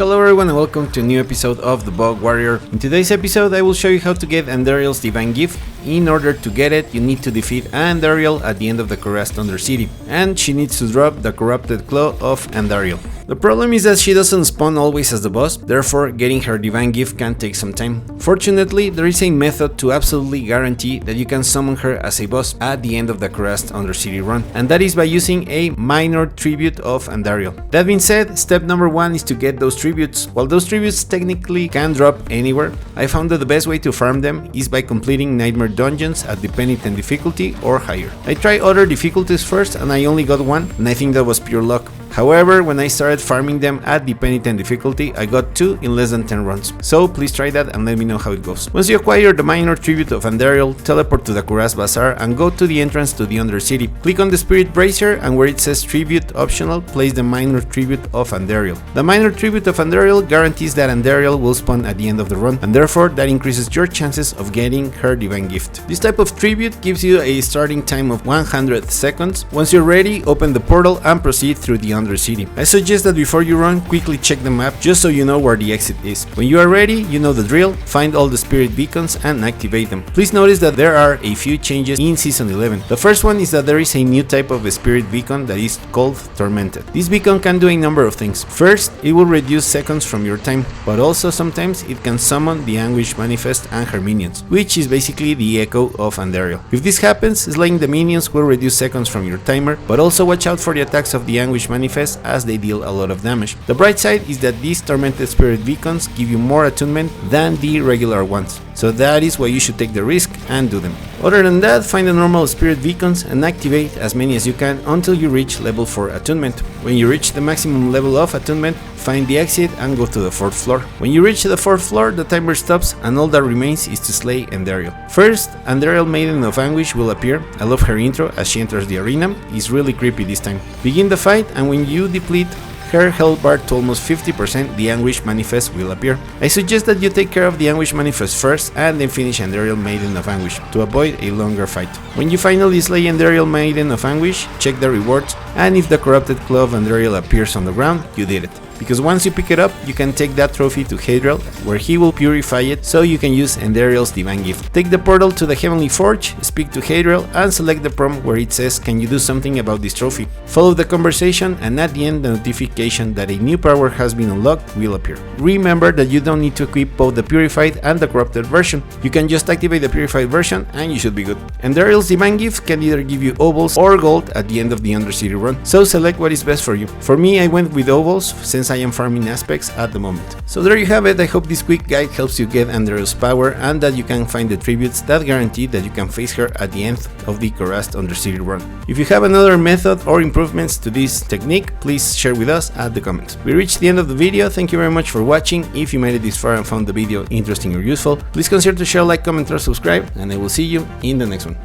Hello everyone and welcome to a new episode of The Bug Warrior. In today's episode I will show you how to get Andariel's Divine Gift. In order to get it, you need to defeat Andariel at the end of the Kurast Undercity, and she needs to drop the Corrupted Claw of Andariel. The problem is that she doesn't spawn always as the boss, therefore getting her Divine Gift can take some time. Fortunately, there is a method to absolutely guarantee that you can summon her as a boss at the end of the Kurast Undercity run, and that is by using a Minor Tribute of Andariel. That being said, step number 1 is to get those tributes. While those tributes technically can drop anywhere, I found that the best way to farm them is by completing Nightmare dungeons at the Penitent difficulty or higher. I tried other difficulties first and I only got one, and I think that was pure luck. However, when I started farming them at the Penitent difficulty, I got 2 in less than 10 runs. So please try that and let me know how it goes. Once you acquire the Minor Tribute of Andariel, teleport to the Kurast Bazaar and go to the entrance to the Undercity. Click on the Spirit Brazier and where it says Tribute optional, place the Minor Tribute of Andariel. The Minor Tribute of Andariel guarantees that Andariel will spawn at the end of the run, and therefore that increases your chances of getting her Divine Gift. This type of tribute gives you a starting time of 100 seconds. Once you're ready, open the portal and proceed through the Undercity. I suggest that before you run, quickly check the map just so you know where the exit is. When you are ready, you know the drill, find all the spirit beacons and activate them. Please notice that there are a few changes in Season 11. The first one is that there is a new type of spirit beacon that is called Tormented. This beacon can do a number of things. First, it will reduce seconds from your time, but also sometimes it can summon the Anguish Manifest and her minions, which is basically the echo of Andariel. If this happens, slaying the minions will reduce seconds from your timer, but also watch out for the attacks of the Anguish Manifest as they deal a lot of damage. The bright side is that these Tormented Spirit Beacons give you more attunement than the regular ones, so that is why you should take the risk and do them. Other than that, find the normal Spirit Beacons and activate as many as you can until you reach level 4 attunement. When you reach the maximum level of attunement, find the exit and go to the 4th floor. When you reach the 4th floor, the timer stops and all that remains is to slay Andariel. First, Andariel Maiden of Anguish will appear. I love her intro as she enters the arena, it's really creepy this time. Begin the fight, and when you deplete her health bar to almost 50%, the Anguish Manifest will appear. I suggest that you take care of the Anguish Manifest first and then finish Andariel Maiden of Anguish to avoid a longer fight. When you finally slay Andariel Maiden of Anguish, check the rewards, and if the Corrupted Claw of Andariel appears on the ground, you did it. Because once you pick it up, you can take that trophy to Hadriel, where he will purify it so you can use Andariel's Divine Gift. Take the portal to the Heavenly Forge, speak to Hadriel, and select the prompt where it says, "Can you do something about this trophy?" Follow the conversation, and at the end the notification that a new power has been unlocked will appear. Remember that you don't need to equip both the Purified and the Corrupted version. You can just activate the Purified version and you should be good. Andariel's Divine Gift can either give you Obols or gold at the end of the Undercity run, so select what is best for you. For me, I went with Obols since I am farming aspects at the moment. So there you have it. I hope this quick guide helps you get Andariel's power and that you can find the tributes that guarantee that you can face her at the end of the Kurast Undercity run. If you have another method or improvements to this technique, please share with us at the comments. We reached the end of the video. Thank you very much for watching. If you made it this far and found the video interesting or useful, please consider to share, like, comment or subscribe, and I will see you in the next one.